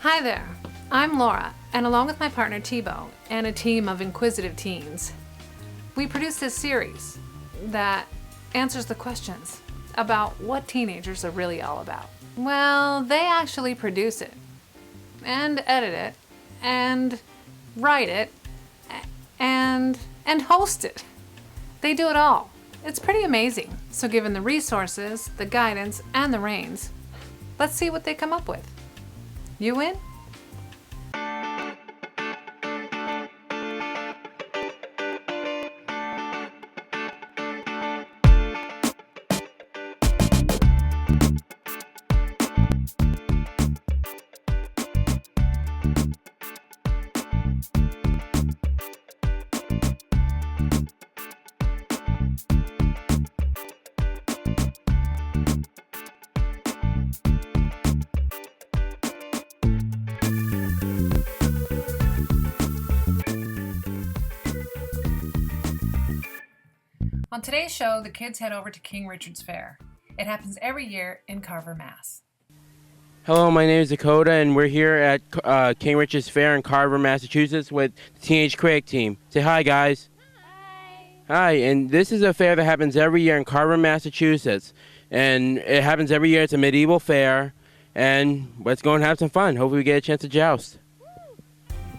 Hi there, I'm Laura, and along with my partner Tebow and a team of inquisitive teens, we produce this series that answers the questions about what teenagers are really all about. Well, they actually produce it, and edit it, and write it, and host it. They do it all. It's pretty amazing. So given the resources, the guidance, and the reins, let's see what they come up with. You in? On today's show, the kids head over to King Richards Faire. It happens every year in Carver, Mass. Hello, my name is Dakota, and we're here at King Richards Faire in Carver, Massachusetts with the Teenage Critic team. Say hi, guys. Hi. Hi, and this is a fair that happens every year in Carver, Massachusetts. And it happens every year. It's a medieval fair, and let's go and have some fun. Hopefully we get a chance to joust.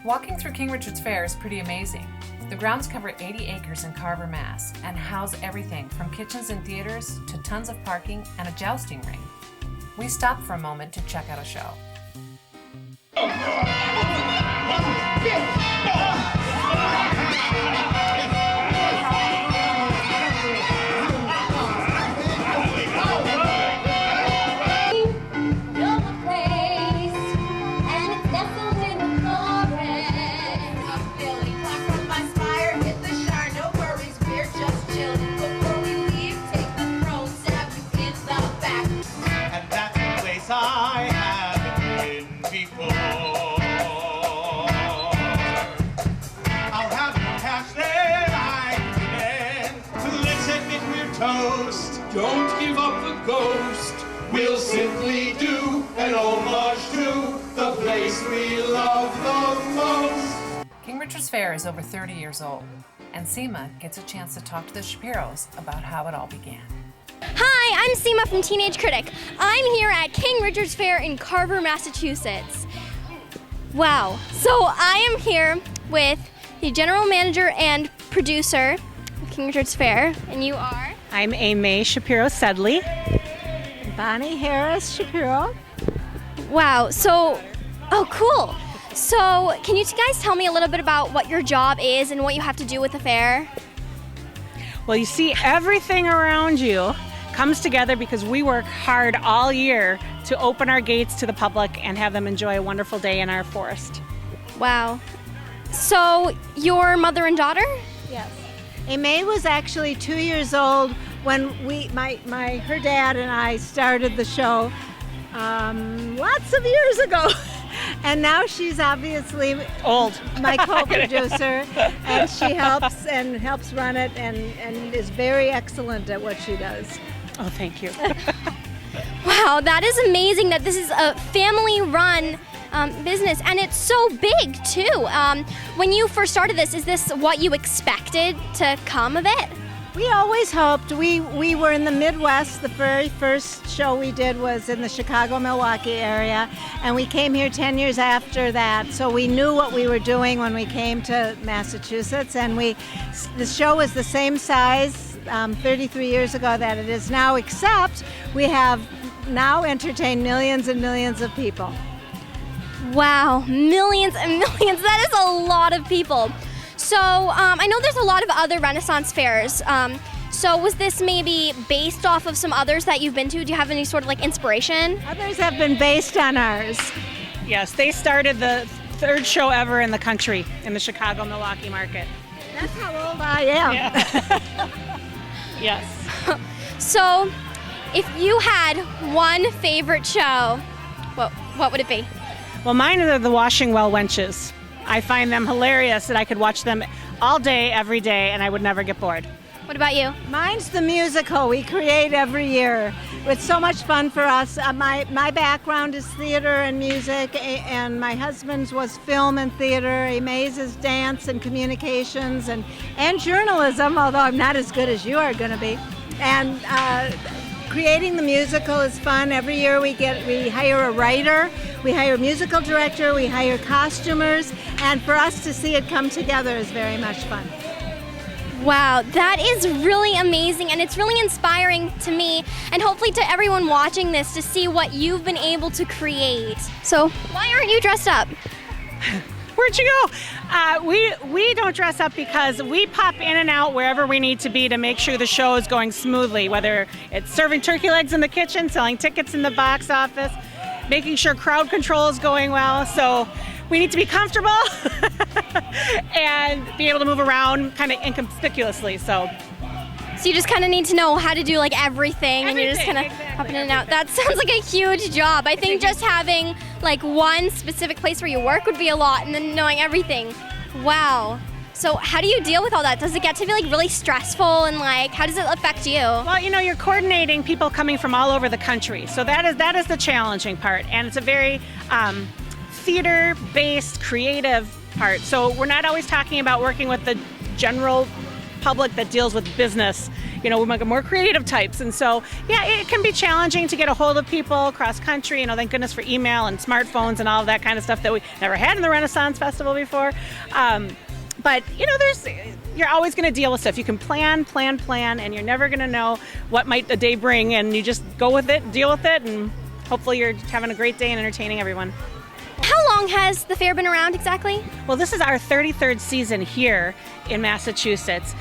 Walking through King Richards Faire is pretty amazing. The grounds cover 80 acres in Carver, Mass, and house everything from kitchens and theaters to tons of parking and a jousting ring. We stopped for a moment to check out a show. I haven't been before. I'll have you catch that lightning. Let's admit we're toast. Don't give up the ghost. We'll simply do an homage to the place we love the most. King Richards Faire is over 30 years old, and Seema gets a chance to talk to the Shapiros about how it all began. Hi, I'm Seema from Teenage Critic. I'm here at King Richards Faire in Carver, Massachusetts. Wow, so I am here with the general manager and producer of King Richards Faire, and you are? I'm Aimee Shapiro-Sedley. Bonnie Harris Shapiro. Wow, oh cool. So can you guys tell me a little bit about what your job is and what you have to do with the fair? Well, you see, everything around you comes together because we work hard all year to open our gates to the public and have them enjoy a wonderful day in our forest. Wow. So, your mother and daughter? Yes. Aimee was actually 2 years old when her dad and I started the show lots of years ago. And now she's obviously old, my co-producer, and she helps run it and is very excellent at what she does. Oh, thank you. Wow, that is amazing that this is a family-run business, and it's so big too. When you first started this, is this what you expected to come of it? We always hoped. We were in the Midwest. The very first show we did was in the Chicago, Milwaukee area, and we came here 10 years after that. So we knew what we were doing when we came to Massachusetts, and the show was the same size 33 years ago that it is now, except we have now entertained millions and millions of people. Wow, millions and millions. That is a lot of people. So I know there's a lot of other Renaissance fairs. So was this maybe based off of some others that you've been to? Do you have any sort of like inspiration? Others have been based on ours. Yes, they started the third show ever in the country in the Chicago, Milwaukee market. That's how old I am. Yeah. Yes. So if you had one favorite show, what would it be? Well, mine are the Washing Well Wenches. I find them hilarious that I could watch them all day, every day, and I would never get bored. What about you? Mine's the musical we create every year. it's so much fun for us. My background is theater and music, and my husband's was film and theater. Amaze is dance and communications and journalism, although I'm not as good as you are going to be. And creating the musical is fun. Every year we hire a writer, we hire a musical director, we hire costumers, and for us to see it come together is very much fun. Wow, that is really amazing, and it's really inspiring to me and hopefully to everyone watching this to see what you've been able to create. So why aren't you dressed up? Where'd you go? We don't dress up because we pop in and out wherever we need to be to make sure the show is going smoothly, whether it's serving turkey legs in the kitchen, selling tickets in the box office, making sure crowd control is going well. So we need to be comfortable and be able to move around kind of inconspicuously. So you just kind of need to know how to do like everything and you're just kind of popping in and out. That sounds like a huge job. I think just having like one specific place where you work would be a lot, and then knowing everything. Wow. So how do you deal with all that? Does it get to be like really stressful, and like how does it affect you? Well, you're coordinating people coming from all over the country. So that is the challenging part, and it's a very theater-based, creative part. So we're not always talking about working with the general public that deals with business. We're more creative types, and so yeah, it can be challenging to get a hold of people across country. Thank goodness for email and smartphones and all of that kind of stuff that we never had in the Renaissance Festival before. But you're always going to deal with stuff. You can plan, and you're never going to know what might the day bring, and you just go with it, deal with it, and hopefully you're having a great day and entertaining everyone. How long has the fair been around exactly? Well, this is our 33rd season here in Massachusetts.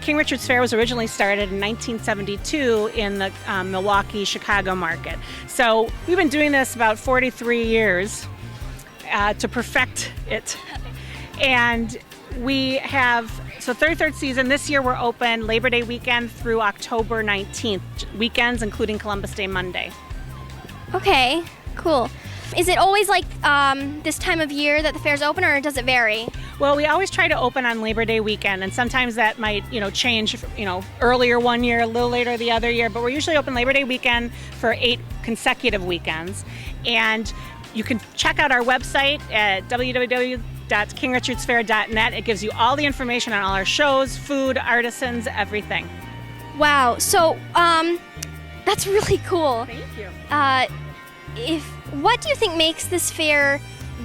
King Richards Faire was originally started in 1972 in the Milwaukee, Chicago market. So we've been doing this about 43 years to perfect it. And we have, 33rd season, this year we're open Labor Day weekend through October 19th, weekends including Columbus Day Monday. Okay, cool. Is it always like this time of year that the fair's open, or does it vary? Well, we always try to open on Labor Day weekend, and sometimes that might, change, earlier one year, a little later the other year, but we're usually open Labor Day weekend for 8 consecutive weekends. And you can check out our website at www.kingrichardsfaire.net. It gives you all the information on all our shows, food, artisans, everything. Wow, so that's really cool. Thank you. What do you think makes this fair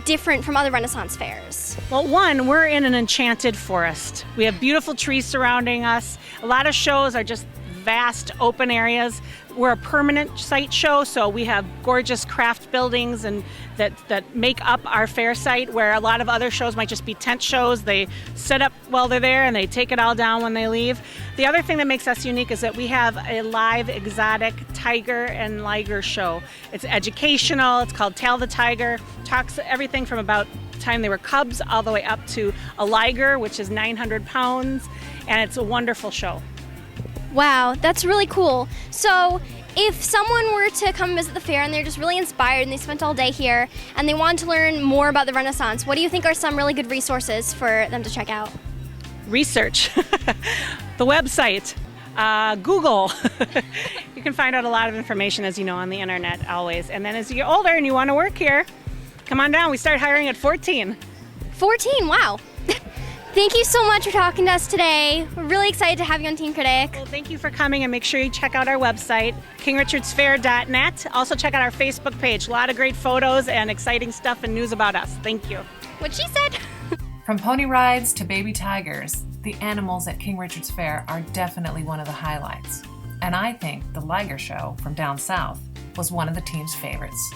different from other Renaissance fairs? Well, one, we're in an enchanted forest. We have beautiful trees surrounding us. A lot of shows are just vast open areas. We're a permanent site show, so we have gorgeous craft buildings and that make up our fair site, where a lot of other shows might just be tent shows. They set up while they're there and they take it all down when they leave. The other thing that makes us unique is that we have a live exotic tiger and liger show. It's educational. It's called Tell the Tiger. Talks everything from about the time they were cubs all the way up to a liger, which is 900 pounds, and it's a wonderful show. Wow, that's really cool. So if someone were to come visit the fair and they're just really inspired and they spent all day here and they want to learn more about the Renaissance, what do you think are some really good resources for them to check out? Research, the website, Google. You can find out a lot of information, as you know, on the internet always. And then as you get older and you want to work here, come on down. We start hiring at 14. 14, wow. Thank you so much for talking to us today. We're really excited to have you on Team Critic. Well, thank you for coming, and make sure you check out our website, kingrichardsfaire.net. Also check out our Facebook page. A lot of great photos and exciting stuff and news about us. Thank you. What she said. From pony rides to baby tigers, the animals at King Richards Faire are definitely one of the highlights. And I think the Liger Show from down south was one of the team's favorites.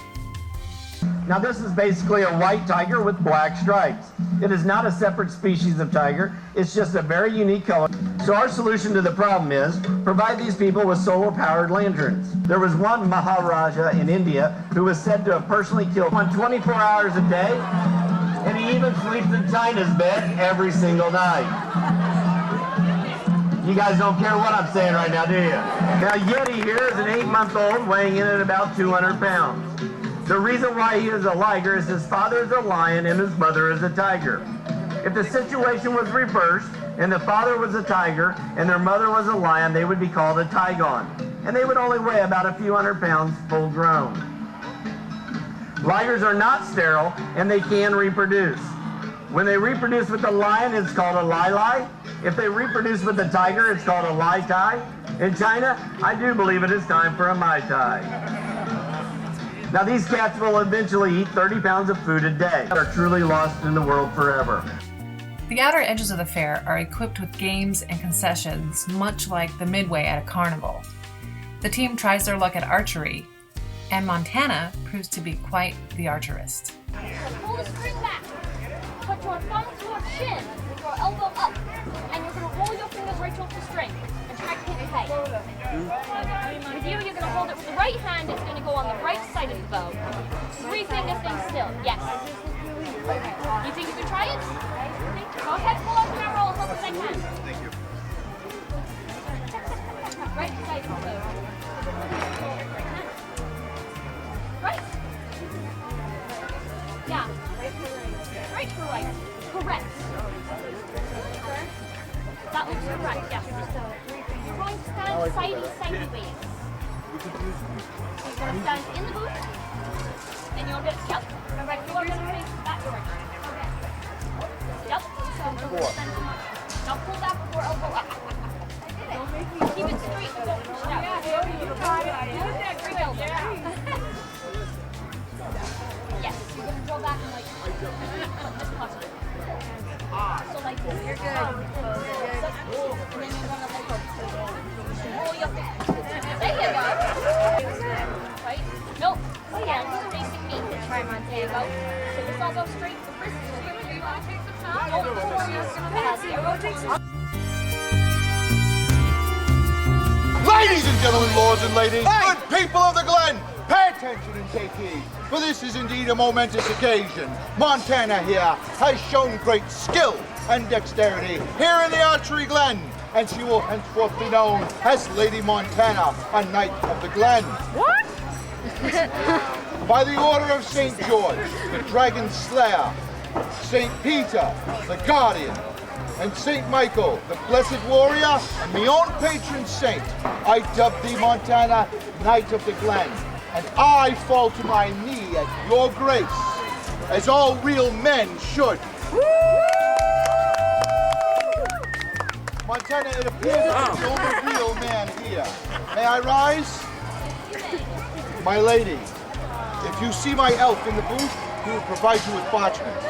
Now this is basically a white tiger with black stripes. It is not a separate species of tiger, it's just a very unique color. So our solution to the problem is provide these people with solar-powered lanterns. There was one Maharaja in India who was said to have personally killed one 24 hours a day, and he even sleeps in China's bed every single night. You guys don't care what I'm saying right now, do you? Now Yeti here is an 8-month-old weighing in at about 200 pounds. The reason why he is a liger is his father is a lion and his mother is a tiger. If the situation was reversed and the father was a tiger and their mother was a lion, they would be called a tigon. and they would only weigh about a few hundred pounds full grown. Ligers are not sterile, and they can reproduce. When they reproduce with the lion, it's called a lai-lai. If they reproduce with the tiger, it's called a lai-tai. In China, I do believe it is time for a mai tai. Now, these cats will eventually eat 30 pounds of food a day. They are truly lost in the world forever. The outer edges of the fair are equipped with games and concessions, much like the midway at a carnival. The team tries their luck at archery, and Montana proves to be quite the archerist. Pull the string back. Put your thumb to your chin with your elbow up. And you're going to roll your fingers right off the string and try to hit the peg. With you, you're going to hold it with the right hand. It's going to go on the right side of the bow. 3 fingers staying still. Yes. You think you can try it? Go ahead, pull up and roll as much as I can. Thank you. Right side of the bow. Right. Yeah. Right to right. Correct. That looks correct, yes. You're going to stand sidey-ways. So you're going to stand in the booth, and you'll get, yep. Remember, you are going to face that direction. Yep. So now pull back with your elbow up. Keep it straight, don't push it out. Yes, you're going to draw back and like this posture. So like this. You're good. And then you're going to let go. Roll your fingers. There you go. Right? Nope. Hands facing me. Try Montana. There you go. So this all goes straight. The wrist is straight. You want to take the top? Don't pull your Ladies and gentlemen, lords and ladies, good people of the Glen, pay attention and take heed, for this is indeed a momentous occasion. Montana here has shown great skill and dexterity here in the Archery Glen, and she will henceforth be known as Lady Montana, a Knight of the Glen. What? By the order of St. George, the Dragon Slayer, St. Peter, the Guardian, and St. Michael, the Blessed Warrior, and my own patron saint, I dub thee, Montana, Knight of the Glen. And I fall to my knee at your grace, as all real men should. Montana, it appears that you're the only real man here. May I rise? My lady, if you see my elf in the booth, he will provide you with parchment.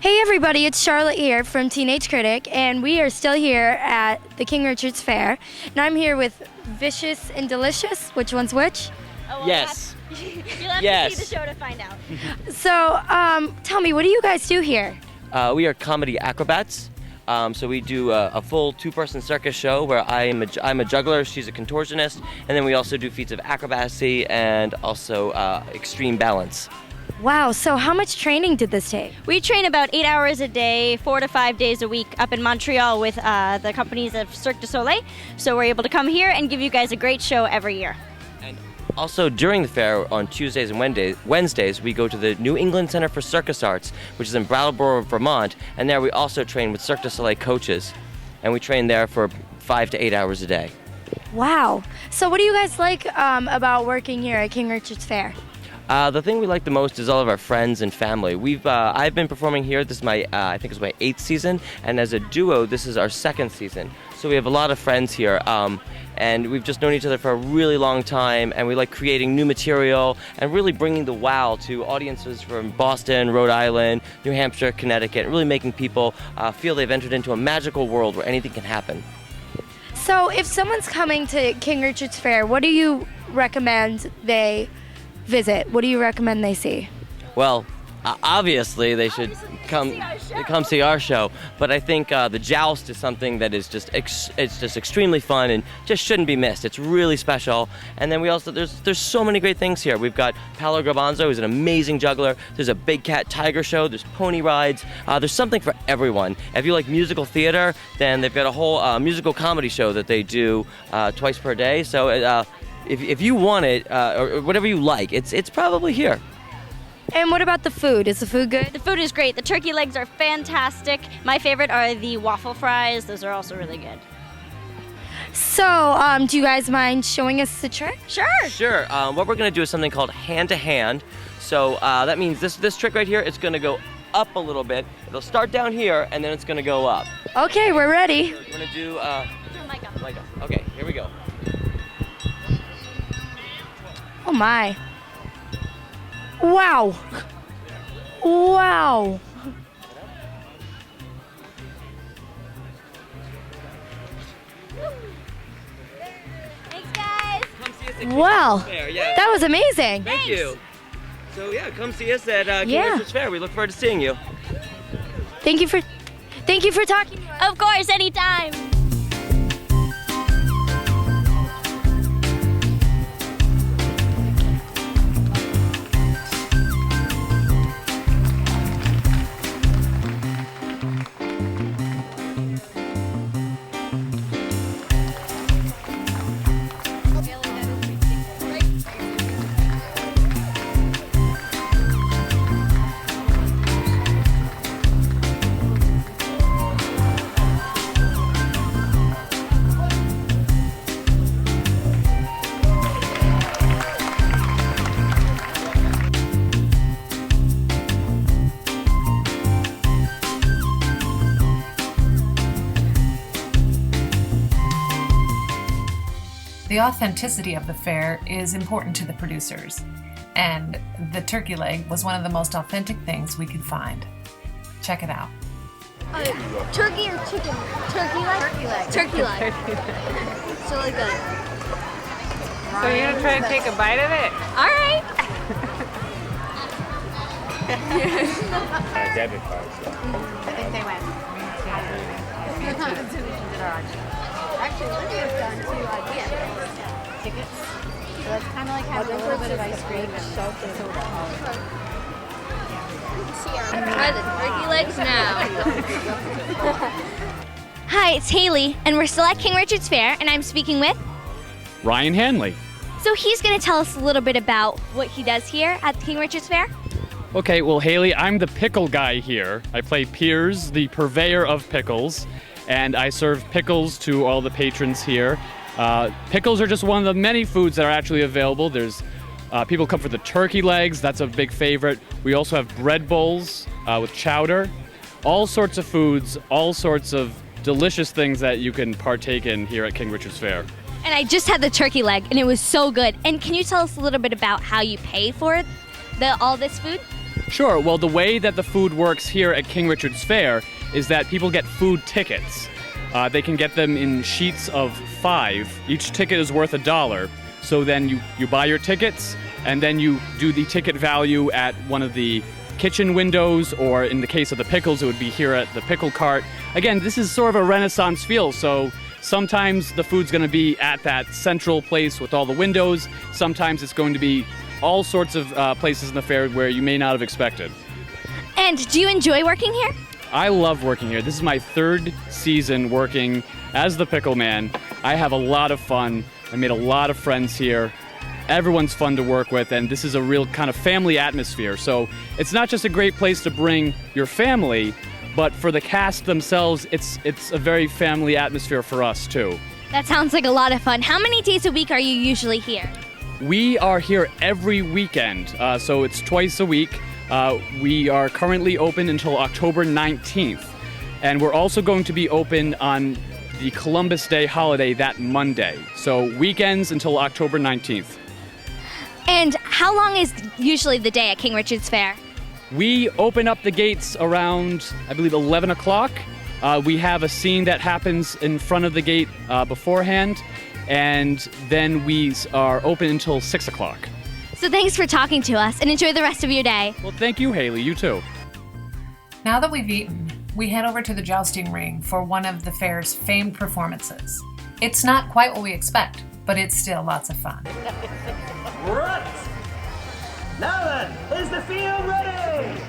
Hey everybody, it's Charlotte here from Teenage Critic, and we are still here at the King Richards Faire. And I'm here with Vicious and Delicious. Which one's which? Oh, Yes. You'll have Yes. to see the show to find out. So, tell me, what do you guys do here? We are comedy acrobats. So we do a full 2-person circus show where I'm a juggler, she's a contortionist, and then we also do feats of acrobacy and also extreme balance. Wow, so how much training did this take? We train about 8 hours a day, 4 to 5 days a week up in Montreal with the companies of Cirque du Soleil. So we're able to come here and give you guys a great show every year. And also during the fair on Tuesdays and Wednesdays, we go to the New England Center for Circus Arts, which is in Brattleboro, Vermont, and there we also train with Cirque du Soleil coaches. And we train there for 5 to 8 hours a day. Wow. So what do you guys like about working here at King Richards Faire? The thing we like the most is all of our friends and family. I've been performing here. This is my, I think it's my 8th season, and as a duo, this is our 2nd season. So we have a lot of friends here, and we've just known each other for a really long time, and we like creating new material and really bringing the wow to audiences from Boston, Rhode Island, New Hampshire, Connecticut, really making people feel they've entered into a magical world where anything can happen. So if someone's coming to King Richards Faire, what do you recommend they visit? What do you recommend they see? Well, obviously they should come see our show, but I think the joust is something that is just it's just extremely fun and just shouldn't be missed. It's really special. And then we also there's so many great things here. We've got Paolo Garbanzo, who's an amazing juggler. There's a big cat tiger show. There's pony rides. There's something for everyone. If you like musical theater, then they've got a whole musical comedy show that they do twice per day. So if you want it or whatever you like, it's probably here. And what about the food? Is the food good? The food is great. The turkey legs are fantastic. My favorite are the waffle fries. Those are also really good. So, do you guys mind showing us the trick? Sure. Sure. What we're going to do is something called hand-to-hand. So that means this trick right here, it's going to go up a little bit. It'll start down here, and then it's going to go up. Okay, we're ready. We're going to do... Micah. Okay, here we go. Oh my. Wow. Wow. Thanks, guys. Come see us at King Wow. Richards Faire. Yeah. That was amazing. Thank you. So yeah, come see us at King Yeah. Richards Faire. We look forward to seeing you. Thank you for talking to us. Of course, anytime. The authenticity of the fair is important to the producers, and the turkey leg was one of the most authentic things we could find. Check it out. Turkey or chicken? Turkey leg? Turkey leg. It's really good. So you're gonna try to take a bite of it? All right. Debit cards. I think they went. Actually, Lydia's done too. Tickets. So that's kind of like having a little bit of ice cream and soda. Try the turkey legs now. Hi, it's Haley, and we're still at King Richards Faire, and I'm speaking with Ryan Hanley. So he's going to tell us a little bit about what he does here at King Richards Faire. Okay, well, Haley, I'm the pickle guy here. I play Piers, the purveyor of pickles, and I serve pickles to all the patrons here. Pickles are just one of the many foods that are actually available. There's people come for the turkey legs. That's a big favorite. We also have bread bowls with chowder. All sorts of foods, all sorts of delicious things that you can partake in here at King Richards Faire. And I just had the turkey leg, and it was so good. And can you tell us a little bit about how you pay for all this food? Sure. Well, the way that the food works here at King Richards Faire is that people get food tickets. They can get them in sheets of 5. Each ticket is worth $1. So then you buy your tickets, and then you do the ticket value at one of the kitchen windows, or in the case of the pickles, it would be here at the pickle cart. Again, this is sort of a Renaissance feel, so sometimes the food's going to be at that central place with all the windows. Sometimes it's going to be all sorts of places in the fair where you may not have expected. And do you enjoy working here? I love working here. This is my 3rd season working as the pickle man. I have a lot of fun. I made a lot of friends here. Everyone's fun to work with, and this is a real kind of family atmosphere. So it's not just a great place to bring your family, but for the cast themselves, it's a very family atmosphere for us too. That sounds like a lot of fun. How many days a week are you usually here? We are here every weekend, so it's twice a week. We are currently open until October 19th, and we're also going to be open on the Columbus Day holiday that Monday. So weekends until October 19th. And how long is usually the day at King Richards Faire? We open up the gates around, I believe, 11 o'clock. We have a scene that happens in front of the gate beforehand, and then we are open until 6 o'clock. So thanks for talking to us, and enjoy the rest of your day. Well, thank you, Haley. You too. Now that we've eaten, we head over to the jousting ring for one of the fair's famed performances. It's not quite what we expect, but it's still lots of fun. Right. Now then, is the field ready?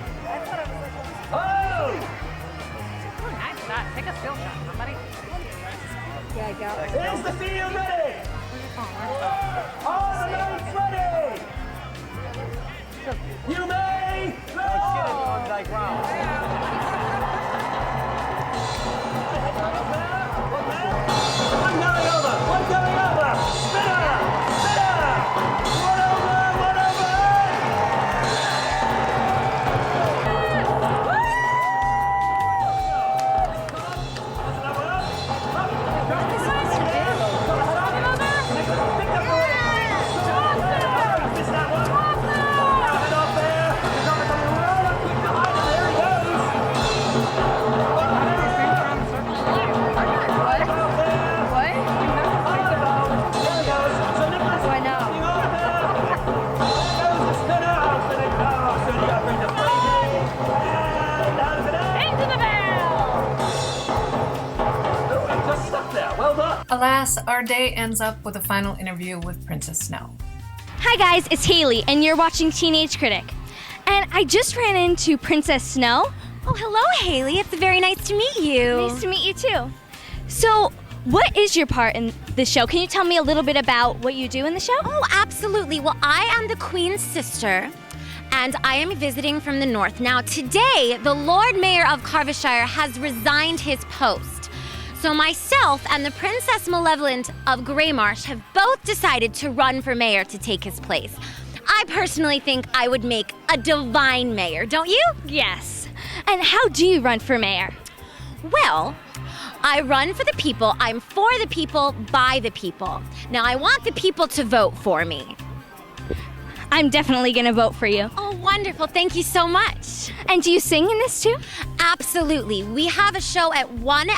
Oh! Nice shot. Take a still shot, somebody. Yeah, go. Is the field ready? All the lights ready? You may go! I'm going over. class, our day ends up with a final interview with Princess Snow. Hi guys, it's Haley, and you're watching Teenage Critic. And I just ran into Princess Snow. Oh, hello, Haley. It's very nice to meet you. Nice to meet you too. So, what is your part in the show? Can you tell me a little bit about what you do in the show? Oh, absolutely. Well, I am the Queen's sister, and I am visiting from the north. Now, today, the Lord Mayor of Carvershire has resigned his post. So myself and the Princess Malevolent of Greymarsh have both decided to run for mayor to take his place. I personally think I would make a divine mayor, don't you? Yes. And how do you run for mayor? Well, I run for the people, I'm for the people, by the people. Now, I want the people to vote for me. I'm definitely gonna vote for you. Oh, wonderful. Thank you so much. And do you sing in this too? Absolutely. We have a show at 1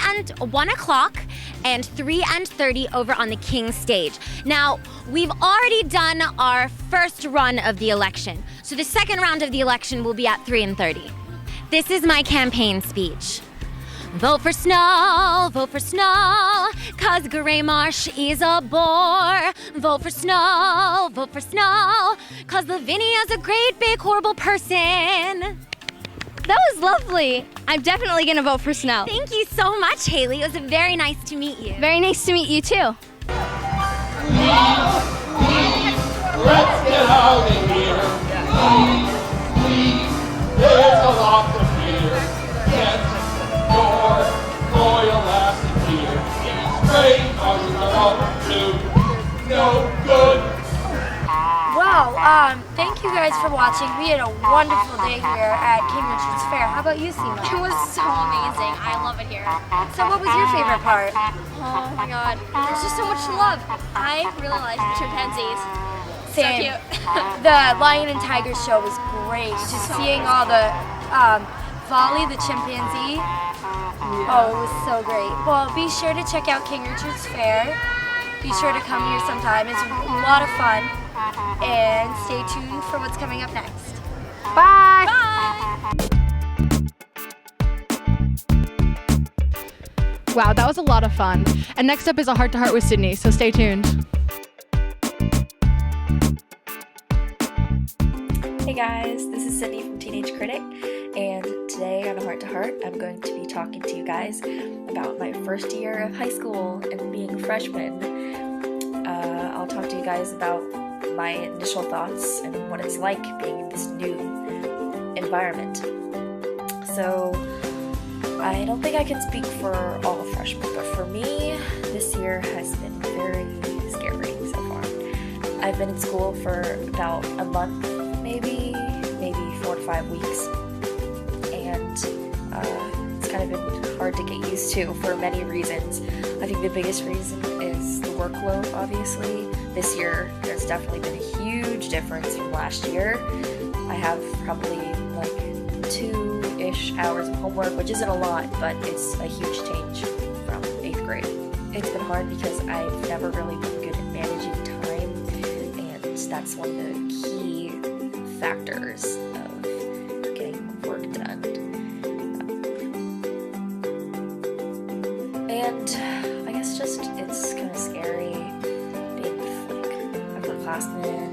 o'clock and 3:30 over on the King stage. Now, we've already done our first run of the election. So the second round of the election will be at 3:30. This is my campaign speech. Vote for Snow, 'cause Greymarsh is a bore. Vote for Snow, 'cause Lavinia's a great big horrible person. That was lovely. I'm definitely gonna vote for Snow. Thank you so much, Haley. It was very nice to meet you. Very nice to meet you too. Let's get out of here. Please, there's a lot to fear. Get your royal ass in here. These great houses are all blue. No good. Wow, thank you guys for watching. We had a wonderful day here at King Richards Faire. How about you, Seema? It was so amazing. I love it here. So what was your favorite part? Oh my god. There's just so much to love. I really like the chimpanzees. Same. So cute. The Lion and Tiger show was great. Just seeing all the Volley, the chimpanzee. Oh, it was so great. Well, be sure to check out King Richards Faire. Be sure to come here sometime. It's a lot of fun. And stay tuned for what's coming up next. Bye! Bye! Wow, that was a lot of fun. And next up is a heart-to-heart with Sydney, so stay tuned. Hey guys, this is Sydney from Teenage Critic, and today on a Heart to Heart, I'm going to be talking to you guys about my first year of high school and being a freshman. I'll talk to you guys about my initial thoughts and what it's like being in this new environment. So, I don't think I can speak for all freshmen, but for me, this year has been very scary so far. I've been in school for about a month, maybe 4 to 5 weeks, and it's kind of been hard to get used to for many reasons. I think the biggest reason is the workload, obviously. This year there's definitely been a huge difference from last year. I have probably like 2-ish hours of homework, which isn't a lot, but it's a huge change from 8th grade. It's been hard because I've never really been good at managing time, and that's one of the key factors of getting work done. And I guess just it's kind of scary being like upperclassmen.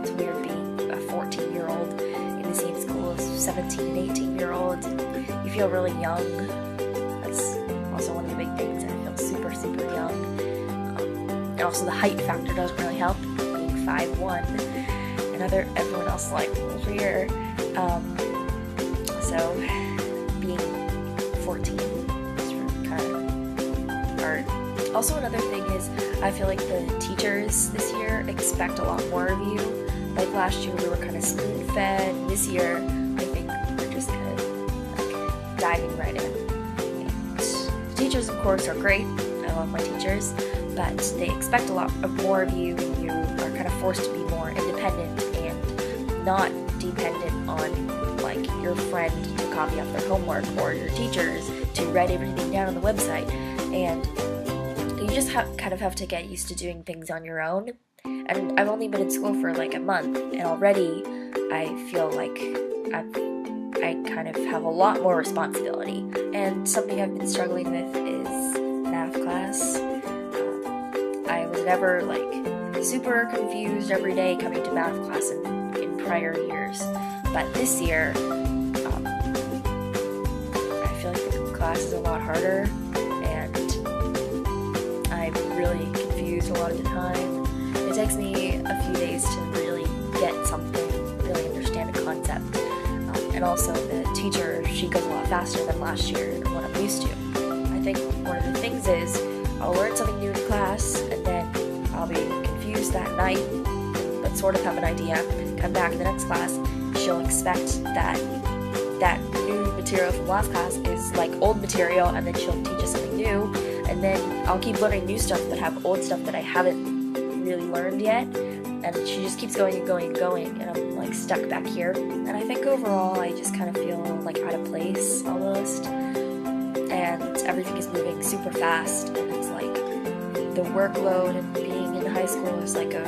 It's weird being a 14-year-old in the same school as 17 and 18-year-olds. You feel really young. That's also one of the big things, and I feel super, super young. And also the height factor doesn't really help, being 5'1". Everyone else like over here. So being 14 is really kind of hard. Also, another thing is I feel like the teachers this year expect a lot more of you. Like last year we were kind of spoon-fed. This year I think we're just kind of like diving right in. And the teachers, of course, are great. I love my teachers, but they expect a lot more of you, and you are kind of forced to be more independent and not dependent on like your friend to copy up their homework or your teachers to write everything down on the website. And you just kind of have to get used to doing things on your own. And I've only been in school for like a month, and already I feel like I kind of have a lot more responsibility. And something I've been struggling with is math class. never like super confused every day coming to math class in prior years. But this year, I feel like the class is a lot harder, and I'm really confused a lot of the time. It takes me a few days to really get something, really understand a concept. And also the teacher, she goes a lot faster than last year and what I'm used to. I think one of the things is I'll learn something new in class, and then I'll be confused that night, but sort of have an idea. Come back in the next class, she'll expect that new material from last class is like old material, and then she'll teach us something new, and then I'll keep learning new stuff but have old stuff that I haven't really learned yet, and she just keeps going and going and going, and I'm like stuck back here. And I think overall I just kind of feel like out of place almost, and everything is moving super fast, and it's like the workload and being in high school is like a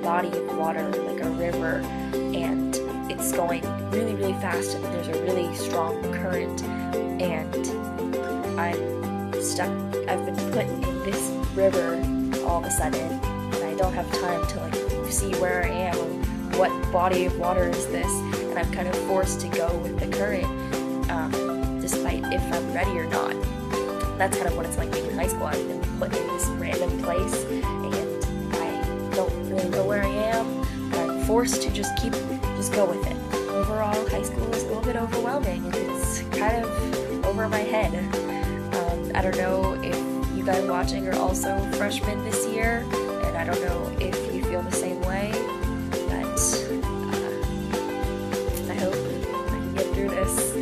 body of water, like a river, and it's going really, really fast, and there's a really strong current, and I'm stuck. I've been put in this river all of a sudden, and I don't have time to like see where I am or what body of water is this, and I'm kind of forced to go with the current, despite if I'm ready or not. That's kind of what it's like being in high school. I've been put in this random place, and I don't really know where I am, but I'm forced to just go with it. Overall, high school is a little bit overwhelming, and it's kind of over my head. I don't know if you guys watching are also freshmen this year, and I don't know if you feel the same way, but I hope I can get through this.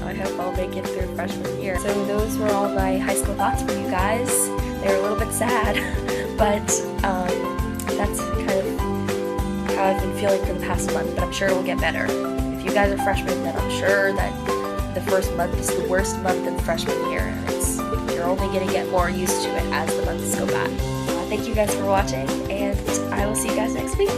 I hope I'll make it through freshman year. So those were all my high school thoughts for you guys. They're a little bit sad, but that's kind of how I've been feeling for the past month, but I'm sure it will get better. If you guys are freshmen, then I'm sure that the first month is the worst month in freshman year, and you're only going to get more used to it as the months go by. Thank you guys for watching, and I will see you guys next week.